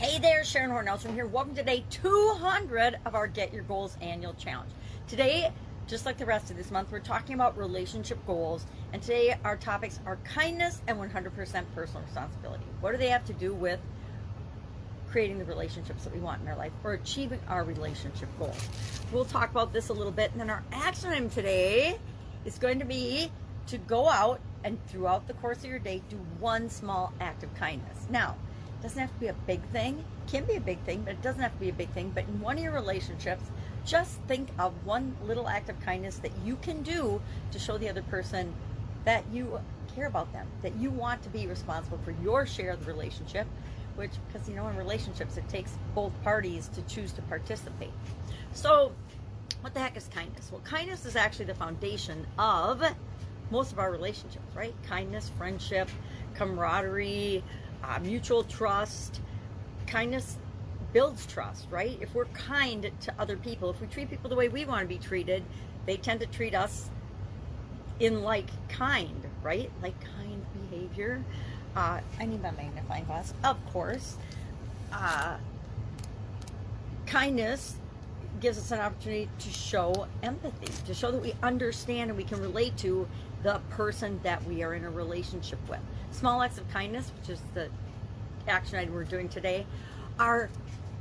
Hey there, Sharon Horne-Ellstrom here. Welcome to day 200 of our Get Your Goals annual challenge. Today, just like the rest of this month, we're talking about relationship goals. And today our topics are kindness and 100% personal responsibility. What do they have to do with creating the relationships that we want in our life or achieving our relationship goals? We'll talk about this a little bit. And then our action item today is going to be to go out and throughout the course of your day, do one small act of kindness. Now, it doesn't have to be a big thing. It can be a big thing, but it doesn't have to be a big thing. But in one of your relationships, just think of one little act of kindness that you can do to show the other person that you care about them, that you want to be responsible for your share of the relationship, which, because in relationships, it takes both parties to choose to participate. So what the heck is kindness? Well, kindness is actually the foundation of most of our relationships, right? Kindness, friendship, camaraderie, mutual trust. Kindness builds trust, right? If we're kind to other people, if we treat people the way we want to be treated, they tend to treat us in like kind, right? Like kind behavior. I need my magnifying glass, of course. Kindness gives us an opportunity to show empathy, to show that we understand and we can relate to the person that we are in a relationship with. Small acts of kindness, which is the action item we're doing today, are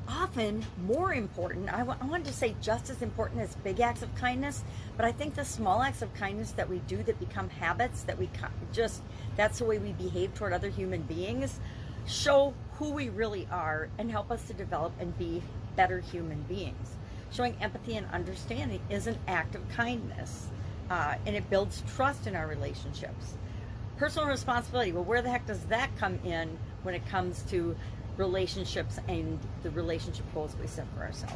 often more important. I wanted to say just as important as big acts of kindness, but I think the small acts of kindness that we do that become habits, that we just, that's the way we behave toward other human beings, show who we really are and help us to develop and be better human beings. Showing empathy and understanding is an act of kindness, and it builds trust in our relationships. Personal responsibility, well, where the heck does that come in when it comes to relationships and the relationship goals we set for ourselves?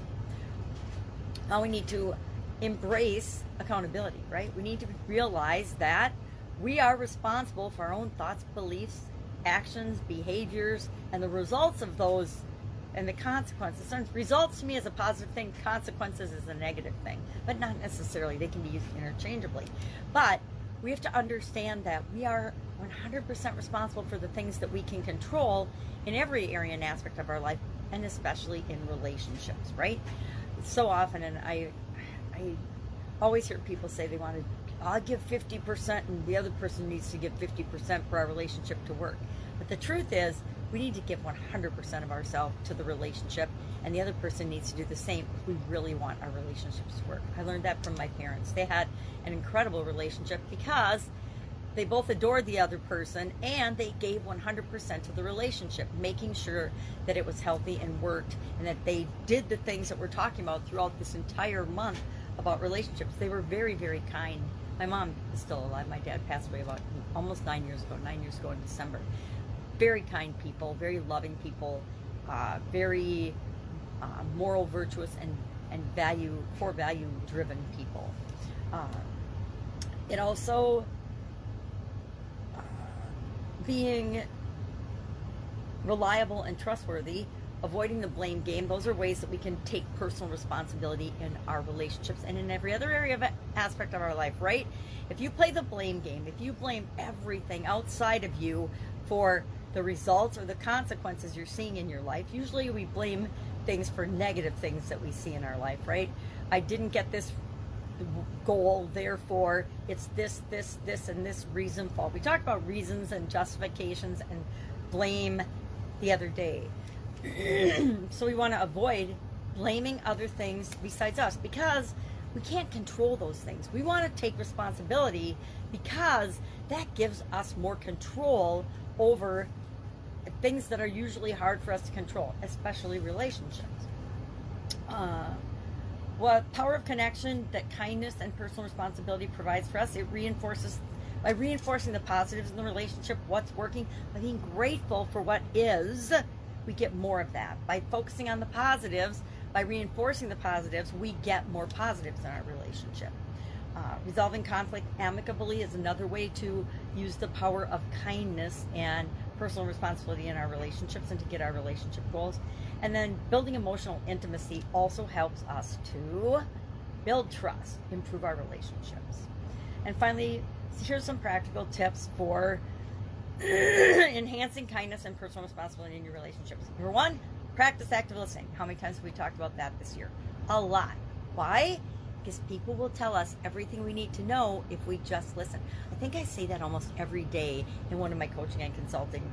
Now we need to embrace accountability, right? We need to realize that we are responsible for our own thoughts, beliefs, actions, behaviors, and the results of those and the consequences. So results to me is a positive thing, consequences is a negative thing, but not necessarily. They can be used interchangeably. But we have to understand that we are 100% responsible for the things that we can control in every area and aspect of our life, and especially in relationships, right? So often, and I always hear people say they want to, I'll give 50% and the other person needs to give 50% for our relationship to work. But the truth is, we need to give 100% of ourselves to the relationship, and the other person needs to do the same if we really want our relationships to work. I learned that from my parents. They had an incredible relationship because they both adored the other person and they gave 100% to the relationship, making sure that it was healthy and worked, and that they did the things that we're talking about throughout this entire month about relationships. They were very, very kind. My mom is still alive. My dad passed away about almost 9 years ago in December. Very kind people, very loving people, very moral, virtuous, and core value driven people. It also being reliable and trustworthy, avoiding the blame game. Those are ways that we can take personal responsibility in our relationships and in every other area of aspect of our life, right? If you play the blame game, if you blame everything outside of you for the results or the consequences you're seeing in your life, usually we blame things for negative things that we see in our life, right? I didn't get this goal, therefore it's this, and this reason fault. We talked about reasons and justifications and blame the other day. So we want to avoid blaming other things besides us because we can't control those things. We want to take responsibility because that gives us more control over things that are usually hard for us to control, especially relationships. What power of connection that kindness and personal responsibility provides for us, it reinforces by reinforcing the positives in the relationship, what's working, by being grateful for what is, we get more of that. By focusing on the positives, by reinforcing the positives, we get more positives in our relationship. Resolving conflict amicably is another way to use the power of kindness and personal responsibility in our relationships and to get our relationship goals. And then building emotional intimacy also helps us to build trust, improve our relationships. And finally, here's some practical tips for enhancing kindness and personal responsibility in your relationships. Number one, Practice active listening. How many times have we talked about that this year? A lot. Why? Because people will tell us everything we need to know if we just listen. I think I say that almost every day in one of my coaching and consulting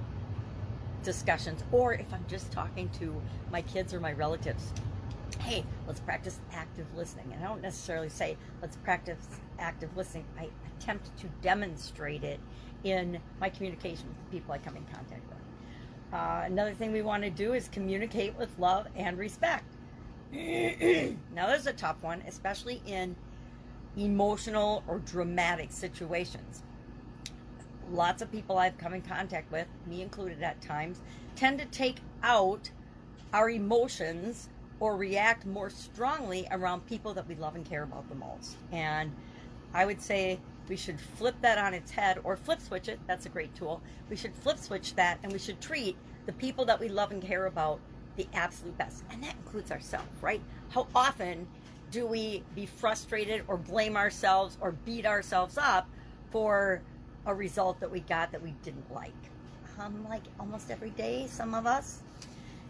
discussions, or if I'm just talking to my kids or my relatives. Hey, let's practice active listening. And I don't necessarily say let's practice active listening. I attempt to demonstrate it in my communication with the people I come in contact with. Another thing we want to do is communicate with love and respect. Now, there's a tough one, especially in emotional or dramatic situations. Lots of people I've come in contact with, me included at times, tend to take out our emotions or react more strongly around people that we love and care about the most. And I would say we should flip that on its head, or flip switch it. That's a great tool. We should flip switch that, and we should treat the people that we love and care about the absolute best. And that includes ourselves, right? How often do we be frustrated or blame ourselves or beat ourselves up for a result that we got that we didn't like? Like almost every day, some of us.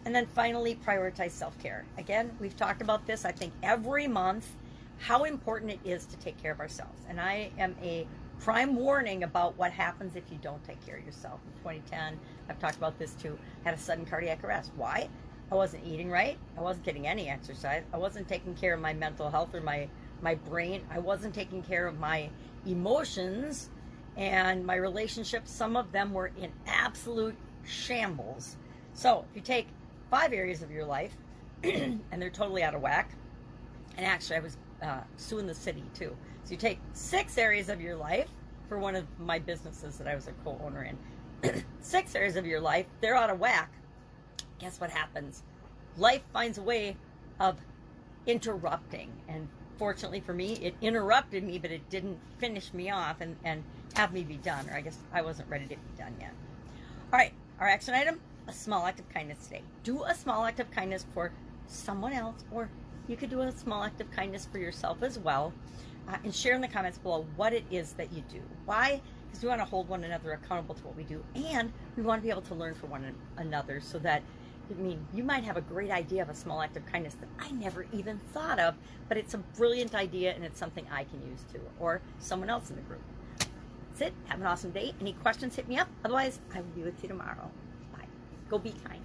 And then finally, prioritize self-care. Again, we've talked about this, I think, every month, how important it is to take care of ourselves. And I am a prime warning about what happens if you don't take care of yourself. In 2010, I've talked about this too, had a sudden cardiac arrest. Why? I wasn't eating right. I wasn't getting any exercise. I wasn't taking care of my mental health or my brain. I wasn't taking care of my emotions and my relationships. Some of them were in absolute shambles. So if you take 5 areas of your life and they're totally out of whack, and actually I was suing the city too. So you take 6 areas of your life for one of my businesses that I was a co-owner in. 6 areas of your life, they're out of whack. Guess what happens? Life finds a way of interrupting. And fortunately for me, it interrupted me, but it didn't finish me off and have me be done. Or I guess I wasn't ready to be done yet. All right, our action item, a small act of kindness today. Do a small act of kindness for someone else, or you could do a small act of kindness for yourself as well. And share in the comments below what it is that you do. Why? Because we want to hold one another accountable to what we do, and we want to be able to learn from one another, so that, I mean, you might have a great idea of a small act of kindness that I never even thought of, but it's a brilliant idea and it's something I can use too, or someone else in the group. That's it. Have an awesome day. Any questions, hit me up. Otherwise, I will be with you tomorrow. Bye. Go be kind.